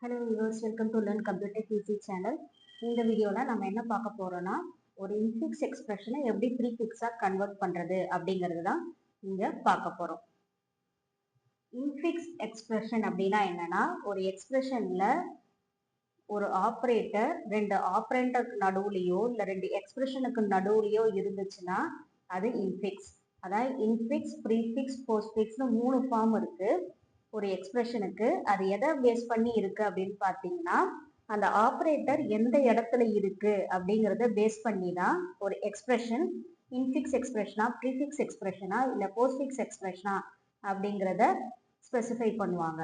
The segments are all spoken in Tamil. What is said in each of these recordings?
Hello viewers, welcome to learn computer QC channel. இந்த வீடியோவில் நம்ம என்ன பார்க்க போறோம்னா, ஒரு இன்ஃபிக்ஸ் எக்ஸ்பிரஷனை எப்படி ப்ரீஃபிக்ஸாக கன்வெர்ட் பண்ணுறது அப்படிங்கிறது தான் இங்கே பார்க்க போகிறோம். இன்ஃபிக்ஸ் எக்ஸ்பிரஷன் அப்படின்னா என்னன்னா, ஒரு எக்ஸ்பிரஷனில் ஒரு ஆப்ரேட்டர் ரெண்டு ஆப்ரேட்டருக்கு நடுவுலையோ இல்லை ரெண்டு எக்ஸ்பிரஷனுக்கு நடுவுலையோ இருந்துச்சுன்னா அது இன்ஃபிக்ஸ். அதாவது இன்ஃபிக்ஸ், ப்ரீஃபிக்ஸ், போஸ்ட்ஃபிக்ஸ்னு 3 ஃபார்ம் இருக்கு ஒரு எக்ஸ்பிரஷனுக்கு. அது எதை பேஸ் பண்ணி இருக்கு அப்படின்னு பார்த்தீங்கன்னா, அந்த ஆப்ரேட்டர் எந்த இடத்துல இருக்கு அப்படிங்கிறத பேஸ் பண்ணி தான் ஒரு எக்ஸ்பிரஷன் இன்ஃபிக்ஸ் எக்ஸ்பிரஷனா, ப்ரீஃபிக்ஸ் எக்ஸ்பிரஷனா, இல்லை போஸ்ட்ஃபிக்ஸ் எக்ஸ்பிரஷனா அப்படிங்கிறத ஸ்பெசிஃபை பண்ணுவாங்க.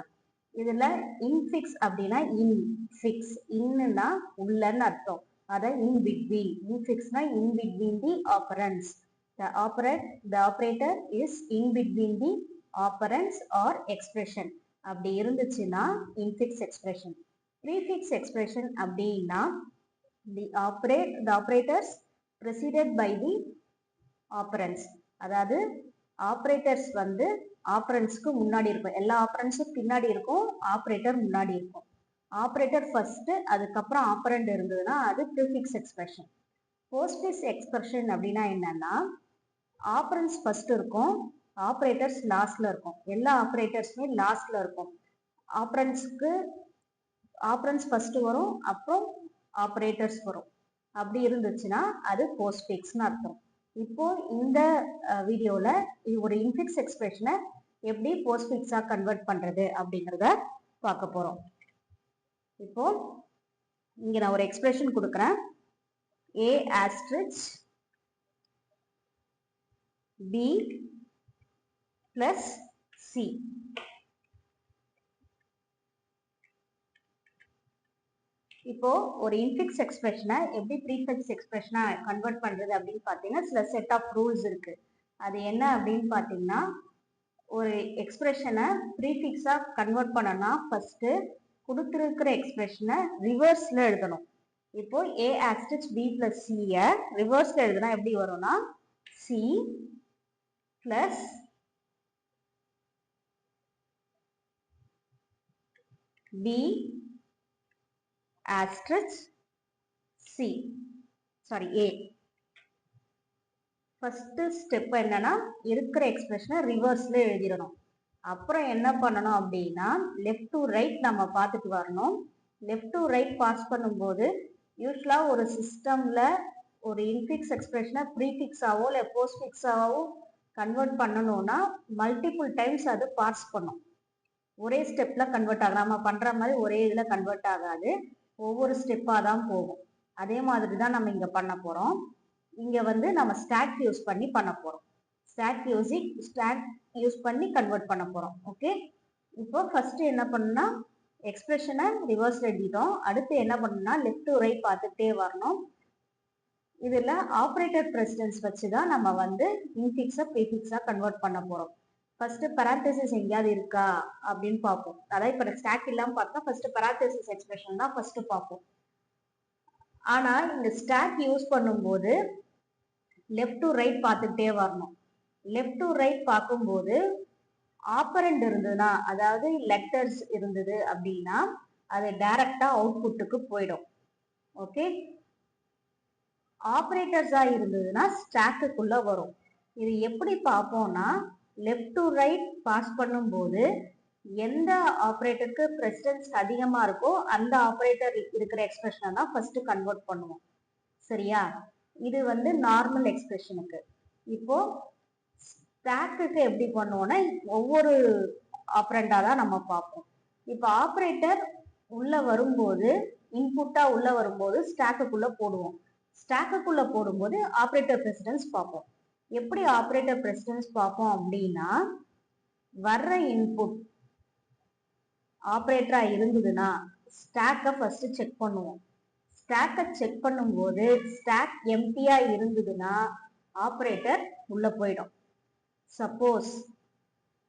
இதுல இன்ஃபிக்ஸ் அப்படின்னா இன்ஃபிக்ஸ், இன்னுனா உள்ளன்னு அர்த்தம். அதை இன் பிட்வீன், இன்ஃபிக்ஸ்னா in between the operands. The operator is in between the operands or expression. அப்படி இருந்துச்சுன்னா infix expression. Prefix expression அப்படின்னா the operators preceded by the operands. அதாவது operators வந்து ஆப்பரன்ஸ்க்கு முன்னாடி இருக்கும், எல்லா ஆப்பரன்ஸும் பின்னாடி இருக்கும், ஆப்பரேட்டர் முன்னாடி இருக்கும். ஆப்பரேட்டர் ஃபர்ஸ்ட், அதுக்கப்புறம் ஆப்பரண்ட் இருந்ததுன்னா அது ப்ரீஃபிக்ஸ் எக்ஸ்பிரஷன். போஸ்ட்ஃபிக்ஸ் எக்ஸ்பிரஷன் அப்படின்னா என்னன்னா, ஆப்பரன்ஸ் ஃபர்ஸ்ட் இருக்கும், ஆப்ரேட்டர்ஸ் லாஸ்ட்ல இருக்கும். எல்லா ஆப்ரேட்டர்ஸுமே லாஸ்ட்ல இருக்கும். ஆப்பரன்ஸ் ஃபர்ஸ்ட் வரும், அப்புறம் ஆப்ரேட்டர்ஸ் வரும். அப்படி இருந்துச்சுன்னா அது போஸ்ட்ஃபிக்ஸ்னு அர்த்தம். இப்போ இந்த வீடியோல ஒரு இன்ஃபிக்ஸ் எக்ஸ்பிரஷனை எப்படி போஸ்ட்ஃபிக்ஸா கன்வெர்ட் பண்றது அப்படிங்கிறத பார்க்க போறோம். இப்போ இங்க நான் ஒரு எக்ஸ்பிரஷன் கொடுக்குறேன், a asterisk b plus c. இப்போ ஒரு இன்ஃபிக்ஸ் எக்ஸ்பிரஷனை எப்படி ப்ரீஃபிக்ஸ் எக்ஸ்பிரஷனா கன்வெர்ட் பண்றது அப்படின்னு பார்த்தீங்கன்னா, சில செட் ஆஃப் ரூல்ஸ் இருக்கு. அது என்ன அப்படின்னு பார்த்தீங்கன்னா, ஒரு எக்ஸ்பிரஷனை ப்ரீஃபிக்ஸா கன்வெர்ட் பண்ணனா ஃபர்ஸ்ட் கொடுத்துருக்கிற எக்ஸ்பிரஷனை ரிவர்ஸ்ல எழுதணும். இப்போ a asterisk b plus c ரிவர்ஸ்ல எழுதுனா எப்படி வரும்னா, c plus b asterisk c, sorry a. First step என்னன்னா, இருக்கிற எக்ஸ்பிரஷனை ரிவர்ஸ்ல எழுதிடணும். அப்புறம் என்ன பண்ணணும் அப்படின்னா, லெஃப்ட் டு ரைட் நம்ம பார்த்துட்டு வரணும். லெஃப்ட் டு ரைட் பாஸ் பண்ணும்போது யூஸ்வலா ஒரு சிஸ்டம்ல ஒரு இன்ஃபிக்ஸ் எக்ஸ்பிரஷனை ப்ரீஃபிக்ஸாவோ இல்லை போஸ்ட்ஃபிக்ஸாவோ கன்வெர்ட் பண்ணணும்னா மல்டிபிள் டைம்ஸ் அது பாஸ் பண்ணும். ஒரே ஸ்டெப்ல கன்வெர்ட் ஆகும், நம்ம பண்ற மாதிரி ஒரே இதுல கன்வெர்ட் ஆகாது, ஒவ்வொரு ஸ்டெப்பா தான் போகும். அதே மாதிரி தான் நம்ம இங்க பண்ண போறோம். இங்க வந்து நம்ம ஸ்டாக் யூஸ் பண்ணி பண்ண போறோம். ஸ்டாக் யூஸ் பண்ணி கன்வெர்ட் பண்ண போறோம். ஓகே, இப்போ ஃபர்ஸ்ட் என்ன பண்ணா, எக்ஸ்பிரஷனை ரிவர்ஸ் எழுதிட்டோம். அடுத்து என்ன பண்ணணும்னா, லெஃப்ட் டு ரைட் பார்த்துட்டே வரணும். இதுல ஆப்ரேட்டர் பிரசிடென்ஸ் வச்சுதான் நம்ம வந்து இன்ஃபிக்ஸா ப்ரீஃபிக்ஸா கன்வெர்ட் பண்ண போறோம். ஃபர்ஸ்ட் பராந்தசிஸ் எங்கேயாவது இருக்கா அப்படின்னு பார்ப்போம். அதாவது இப்ப ஸ்டாக் இல்லாம பார்த்தா ஃபர்ஸ்ட் பராந்தசிஸ் எக்ஸ்பிரஷன் தான் ஃபர்ஸ்ட் பார்ப்போம். ஆனா இந்த ஸ்டாக் யூஸ் பண்ணும்போது லெஃப்ட் டு ரைட் பார்த்துட்டே வரணும். லெஃப்ட் டு ரைட் பார்க்கும்போது ஆப்பரண்ட் இருந்ததுன்னா, அதாவது லெட்டர்ஸ் இருந்தது அப்படின்னா அது டைரக்டா அவுட்புட்டுக்கு போயிடும். ஓகே, ஆப்ரேட்டர்ஸா இருந்ததுன்னா ஸ்டாக்குக்குள்ள வரும். இது எப்படி பார்ப்போம்னா, லெஃப்ட் டு ரைட் பாஸ் பண்ணும்போது எந்த ஆப்ரேட்டருக்கு பிரசிடென்ஸ் அதிகமா இருக்கோ அந்த ஆப்ரேட்டர் இருக்கிற எக்ஸ்பிரஷனை தான் ஃபர்ஸ்ட் கன்வெர்ட் பண்ணுவோம். சரியா, இது வந்து நார்மல் எக்ஸ்பிரஷனுக்கு. இப்போ ஸ்டாக்குக்கு எப்படி பண்ணுவோம்னா, ஒவ்வொரு ஆப்ரண்டா தான் நம்ம பார்ப்போம். இப்போ ஆப்ரேட்டர் உள்ள வரும்போது, இன்புட்டா உள்ள வரும்போது ஸ்டாக்குக்குள்ள போடுவோம். ஸ்டாக்குக்குள்ள போடும்போது ஆப்ரேட்டர் பிரசிடென்ஸ் பார்ப்போம். எப்படி ஆப்ரேட்டர் பிரசிடென்ஸ் பார்ப்போம் அப்படின்னா, வர்ற இன்புட் ஆப்ரேட்டரா இருந்ததுன்னா ஸ்டாக்கை ஃபர்ஸ்ட் செக் பண்ணுவோம். ஸ்டாக்கை செக் பண்ணும்போது ஸ்டாக் எம்டியா இருந்ததுன்னா ஆப்ரேட்டர் உள்ள போயிடும். சப்போஸ்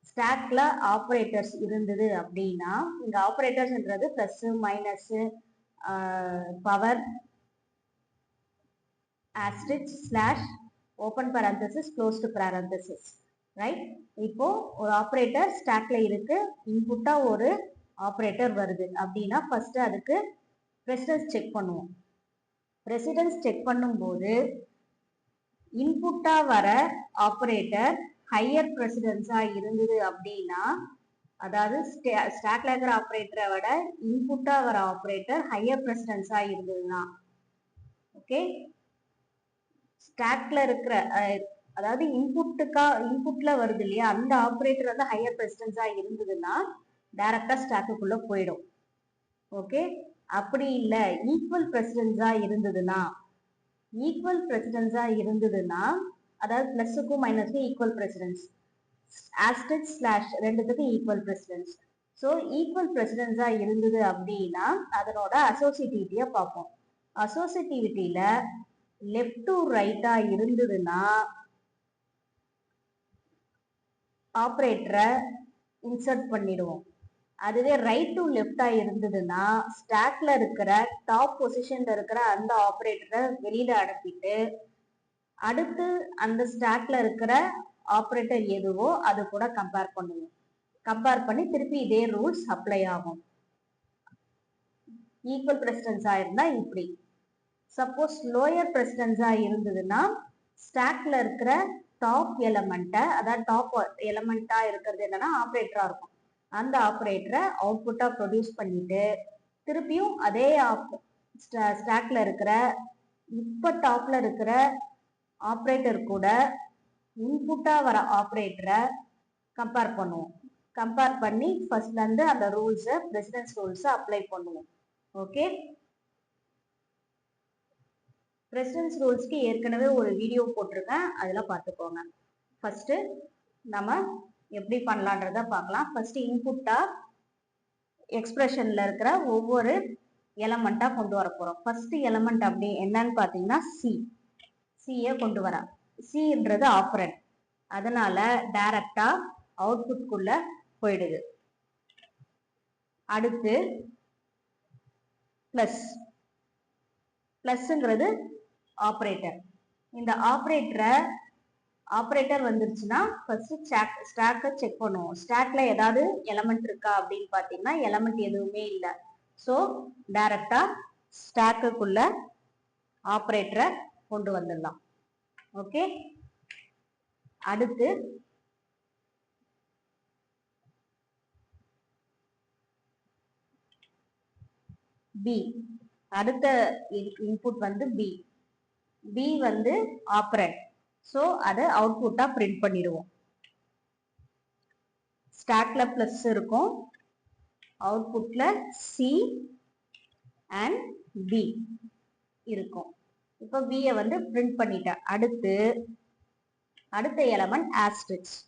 ஸ்டாக்ல ஆப்ரேட்டர்ஸ் இருந்தது அப்படின்னா, இங்க ஆப்ரேட்டர்ஸ்ன்றது plus minus power asterisk slash open parenthesis closed parenthesis, right. இப்போ ஒரு ஆப்ரேட்டர் ஸ்டாக்ல இருக்கு, இன்புட்டா ஒரு ஆப்ரேட்டர் வருது அப்படின்னா ஃபர்ஸ்ட் அதுக்கு ப்ரெசிடென்ஸ் செக் பண்ணுவோம். ப்ரெசிடென்ஸ் செக் பண்ணும்போது இன்புட்டா வர ஆப்ரேட்டர் ஹையர் ப்ரெசிடென்ஸா இருந்தது அப்படின்னா, அதாவது ஸ்டாக்ல இருக்கிற ஆப்ரேட்டரை விட இன்புட்டா வர ஆப்ரேட்டர் ஹையர் ப்ரெசிடென்ஸா இருந்ததுன்னா, ஓகே, ஸ்டாக்ல இருக்கிற அதாவது இன்புட்ல வருது இல்லையா, அந்த ஆப்ரேட்டர் வந்து ஹையர் ப்ரெசிடென்ஸா இருந்ததுன்னா டைரக்டா ஸ்டாக்குக்குள்ள போயிடும். ஓகே, அப்படி இல்ல ஈக்குவல் ப்ரெசிடென்ஸா இருந்ததுன்னா அதாவது பிளஸுக்கும் மைனஸுக்கும் ஈக்குவல் ப்ரெசிடென்ஸ், ஆஸ்டெரிஸ்க் ஸ்லாஷ் ரெண்டுத்துக்கும் ஈக்குவல் ப்ரெசிடென்ஸ். ஸோ ஈக்குவல் ப்ரெசிடென்ஸா இருந்தது அப்படின்னா அதனோட அசோசியேட்டிவிட்டியை பார்ப்போம். அசோசியேட்டிவிட்டியில லெஃப்ட் டு ரைட்டா இருந்ததுன்னா ஆப்ரேட்டரை இன்சர்ட் பண்ணிடுவோம். அதுவே ரைட் டு லெஃப்டா இருந்ததுன்னா ஸ்டாக்ல இருக்கிற டாப் பொசிஷன்ல இருக்கிற அந்த ஆப்ரேட்டரை வெளியில அனுப்பிட்டு அடுத்து அந்த ஸ்டாக்ல இருக்கிற ஆப்ரேட்டர் எதுவோ அது கூட கம்பேர் பண்ணுவோம். கம்பேர் பண்ணி திருப்பி இதே ரூல்ஸ் அப்ளை ஆகும். ஈக்குவல் பிரசிடென்ஸா இருந்தா இப்படி. சப்போஸ் லோயர் பிரசிடென்ஸா இருந்ததுன்னா ஸ்டாக்ல இருக்கிற டாப் எலமெண்ட்டை, அதாவது டாப் எலமெண்டா இருக்கிறது என்னன்னா ஆப்ரேட்டரா இருக்கும், அந்த ஆப்ரேட்டரை அவுட்புட்டா ப்ரொடியூஸ் பண்ணிட்டு திருப்பியும் அதே ஸ்டாக்ல இருக்கிற இப்ப டாப்ல இருக்கிற ஆப்ரேட்டர் கூட இன்புட்டா வர ஆப்ரேட்டரை கம்பேர் பண்ணுவோம். கம்பேர் பண்ணி ஃபர்ஸ்ட்ல இருந்து அந்த ரூல்ஸை பிரசிடென்ஸ் ரூல்ஸை அப்ளை பண்ணுவோம். ஓகே, பிரசிடென்ஸ் ரூல்ஸ்க்கு ஏற்கனவே ஒரு வீடியோ போட்டிருக்கேன், அதில் பார்த்துக்கோங்க. ஃபர்ஸ்ட் நம்ம எப்படி பண்ணலான்றத பார்க்கலாம். ஃபர்ஸ்ட் இன்புட்டா எக்ஸ்பிரஷன்ல இருக்கிற ஒவ்வொரு எலமெண்டா கொண்டு வர போறோம். ஃபர்ஸ்ட் எலமெண்ட் அப்படி என்னன்னு பார்த்தீங்கன்னா சியை கொண்டு வர. சின்றது ஆப்பரண்ட், அதனால டைரக்டா அவுட்புட்குள்ள போயிடுது. அடுத்து பிளஸ்ங்கிறது ஆப்ரேட்டர். இந்த ஆப்ரேட்டர் வந்துருச்சுன்னா ஃபர்ஸ்ட் ஸ்டாக்கை செக் பண்ணுவோம். ஸ்டாக்ல ஏதாவது எலமெண்ட் இருக்கா அப்படின்னு பார்த்தீங்கன்னா எலமெண்ட் எதுவுமே இல்லை. ஸோ டைரக்டா ஸ்டாக்குக்குள்ள ஆப்ரேட்டரை கொண்டு வந்துடலாம். ஓகே, அடுத்து பி. அடுத்த இன்புட் வந்து பி வந்து ஆப்பரண்ட். ஸோ அதை அவுட்புட்டா பிரிண்ட் பண்ணிடுவோம். ஸ்டாக்ல பிளஸ் இருக்கும், அவுட்புட்ல சி அண்ட் பி இருக்கும். இப்போ பியை வந்து பிரிண்ட் பண்ணிட்டேன். அடுத்த எலமெண்ட் ஆஸ்டெரிஸ்க்.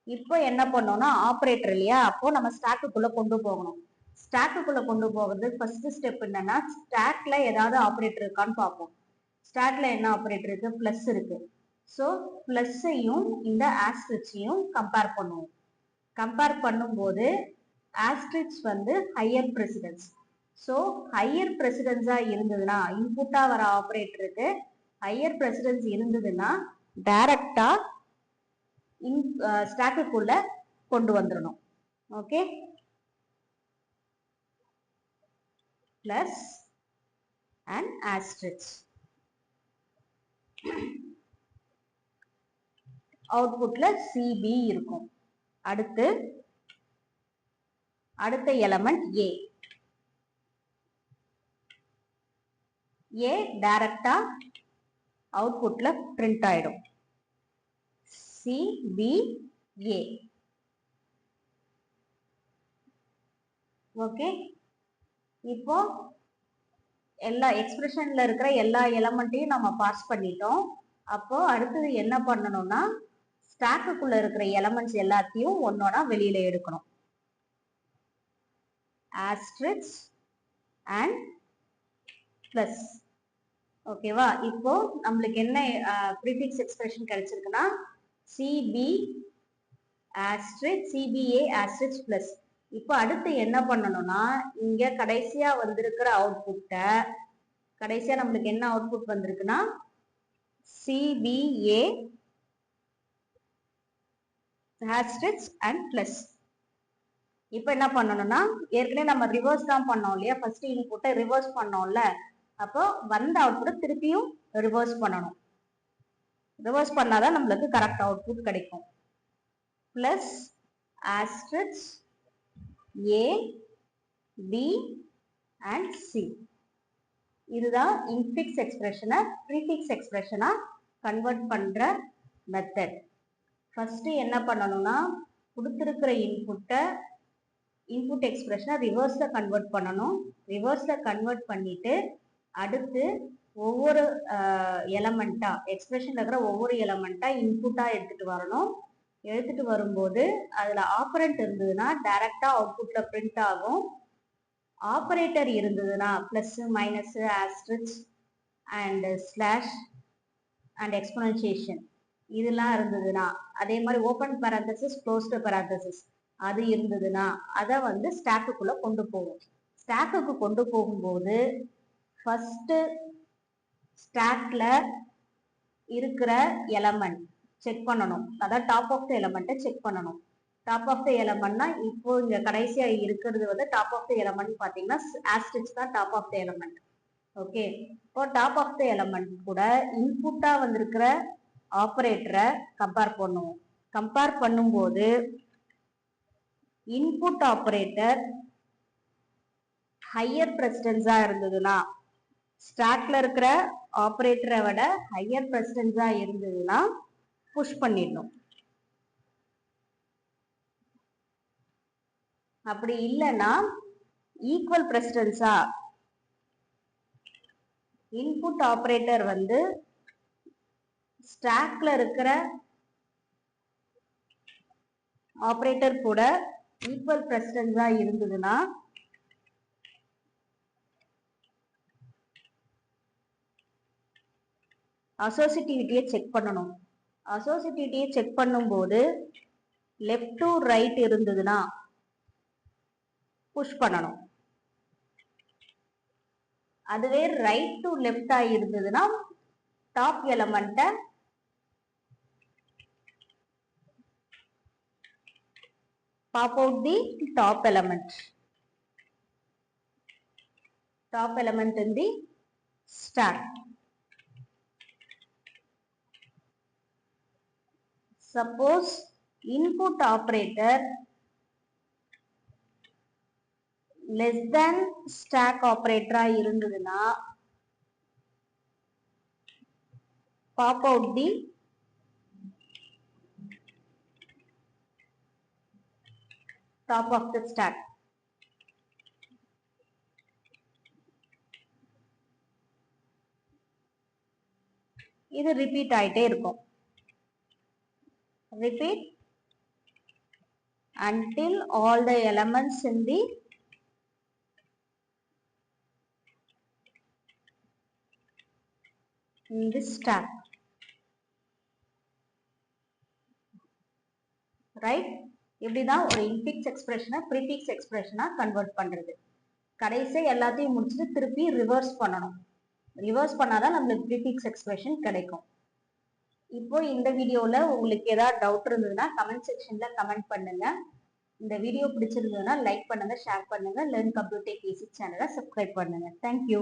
இப்போ என்ன பண்ணோம்னா ஆப்ரேட்டர் இல்லையா, அப்போ நம்ம ஸ்டாக்குக்குள்ள கொண்டு போகணும். ஸ்டாக்குக்குள்ள கொண்டு போகிறது ஃபர்ஸ்ட் ஸ்டெப் என்னன்னா ஸ்டாக்ல ஏதாவது ஆப்ரேட்டர் இருக்கான்னு பார்ப்போம். ஸ்டாக்ல என்ன ஆப்ரேட்டர் இருக்கு, பிளஸ் இருக்கு. ஸோ பிளஸ்ஸையும் இந்த ஆஸ்டெரிஸ்கையும் கம்பேர் பண்ணுவோம். கம்பேர் பண்ணும்போது ஆஸ்டெரிஸ்க் வந்து ஹையர் பிரசிடென்ஸ். ஸோ ஹையர் பிரசிடென்ஸா இருந்ததுன்னா இன்புட்டா வர ஆப்ரேட்டருக்கு ஹையர் பிரசிடென்ஸ் இருந்ததுன்னா டைரக்டா ஸ்டாக்குக்குள்ள கொண்டு வந்துடணும். Okay, plus and asterisk. அவுட்புட்ல சிபி இருக்கும். அடுத்த எலமெண்ட் ஏ டைரக்டா அவுட்புட்ல பிரிண்ட் ஆயிடும். சிபிஏ. ஓகே, இப்போ எல்லா எக்ஸ்பிரஷன்ல இருக்கிற எல்லா எலமெண்ட்டையும் நம்ம பாஸ் பண்ணிட்டோம். அப்போ அடுத்தது என்ன பண்ணணும்னா ஸ்டாக்குக்குள்ள இருக்கிற எலமெண்ட்ஸ் எல்லாத்தையும் ஒன்னொன்னா வெளியில எடுக்கணும். Asterisk and plus. ஓகேவா, இப்போ நம்மளுக்கு என்ன ப்ரீஃபிக்ஸ் எக்ஸ்பிரஷன் கிடைச்சிருக்குன்னா CB asterisk CBA asterisk plus. இப்போ அடுத்து என்ன பண்ணணும்னா இங்க கடைசியா வந்திருக்கிற அவுட்புட்டை, கடைசியா நம்மளுக்கு என்ன அவுட்புட் வந்திருக்குன்னா சிபிஏ ஆஸ்டெரிஸ்க் அண்ட் பிளஸ். இப்போ என்ன பண்ணணும்னா ஏற்கனவே நம்ம ரிவர்ஸ் தான் பண்ணோம் இல்லையா, ஃபர்ஸ்ட் இன்புட்டை ரிவர்ஸ் பண்ணோம்ல, அப்போ வந்த அவுட்புட் திருப்பியும் ரிவர்ஸ் பண்ணணும். ரிவர்ஸ் பண்ணாதான் நம்மளுக்கு கரெக்ட் அவுட்புட் கிடைக்கும். Plus asterisk A B and C. இதுதான் இன்ஃபிக்ஸ் எக்ஸ்பிரஷனை ப்ரீஃபிக்ஸ் எக்ஸ்பிரஷனா கன்வெர்ட் பண்ற மெத்தட். ஃபர்ஸ்ட் என்ன பண்ணணும்னா கொடுத்துருக்கிற இன்புட் எக்ஸ்பிரஷனை ரிவர்ஸ்ல கன்வெர்ட் பண்ணணும். ரிவர்ஸ்ல கன்வெர்ட் பண்ணிட்டு அடுத்து ஒவ்வொரு எலமெண்டா எக்ஸ்பிரஷன்ல இருக்கிற ஒவ்வொரு எலமெண்டா இன்புட்டா எடுத்துட்டு வரணும். எடுத்துட்டு வரும்போது அதுல ஆப்பரண்ட் இருந்ததுன்னா டைரக்டா அவுட்புட்ல பிரிண்ட் ஆகும். ஆப்பரேட்டர் இருந்ததுன்னா plus minus asterisk and slash and exponentiation இதெல்லாம் இருந்ததுன்னா, அதே மாதிரி ஓப்பன் பேரந்தசிஸ் க்ளோஸ்டு பேரந்தசிஸ் அது இருந்ததுன்னா அதை வந்து ஸ்டாக்குக்குள்ள கொண்டு போகும். ஸ்டாக்குக்கு கொண்டு போகும்போது ஃபர்ஸ்ட் ஸ்டாக்ல இருக்கிற எலமெண்ட் செக் பண்ணணும். அதாவது டாப் ஆஃப் த எலமெண்ட்டை செக் பண்ணணும். டாப் ஆஃப் த எலமெண்ட்னா இப்போ இங்க கடைசியா இருக்கிறது வந்து டாப் ஆஃப் த எலமெண்ட் பாத்தீங்கன்னா ஆஸ்ட்ரிச் தான் top of the element. Okay, இப்போ டாப் ஆஃப் த எலமெண்ட் கூட இன்புட்டா வந்திருக்கிற ஆப்பரேட்டரை கம்பேர் பண்ணுவோம். கம்பேர் பண்ணும்போது இன்புட் ஆப்பரேட்டர் ஹையர் பிரசிடென்ஸா இருந்ததுன்னா, ஸ்டாக்ல இருக்கிற ஆப்பரேட்டரை விட ஹையர் பிரசிடென்ஸா இருந்ததுன்னா புஷ் பண்ணிடணும். அப்படி இல்லைன்னா ஈக்குவல் பிரசிடென்ஸா இன்புட் ஆப்பரேட்டர் வந்து ஸ்டாக்ல இருக்கிற ஆப்பரேட்டர் கூட ஈக்குவல் பிரசிடென்ஸா இருந்ததுன்னா அசோசியேட்டிவிட்டியை செக் பண்ணணும். அசோசியேட்டிவிட்டியை செக் பண்ணும்போது லெஃப்ட் டு ரைட் இருந்ததுன்னா புஷ் பண்ணணும். அதுவே ரைட் டு லெஃப்டா இருந்ததுன்னா top எலமெண்ட்டை pop out the top element in the stack. Suppose input operator less than stack operator இருந்ததுன்னா pop out the top of the stack. இது ரிப்பீட் ஆயிட்டே இருக்கும். Repeat until all the elements in the stack. Right? இப்படிதான் ஒரு இன்ஃபிக்ஸ் எக்ஸ்பிரஷனை ப்ரீஃபிக்ஸ் எக்ஸ்பிரஷனா கன்வெர்ட் பண்றது. கடைசி எல்லாத்தையும் முடிச்சுட்டு திருப்பி ரிவர்ஸ் பண்ணணும். ரிவர்ஸ் பண்ணாதான் நம்மளுக்கு ப்ரீஃபிக்ஸ் எக்ஸ்பிரஷன் கிடைக்கும். இப்போ இந்த வீடியோல உங்களுக்கு ஏதாவது டவுட் இருந்ததுன்னா கமெண்ட் செக்ஷன்ல கமெண்ட் பண்ணுங்க. இந்த வீடியோ பிடிச்சிருந்ததுன்னா லைக் பண்ணுங்க, ஷேர் பண்ணுங்க. லேர்ன் கம்ப்யூட்டர் பேசிக் சேனலை சப்ஸ்கிரைப் பண்ணுங்க. தேங்க்யூ.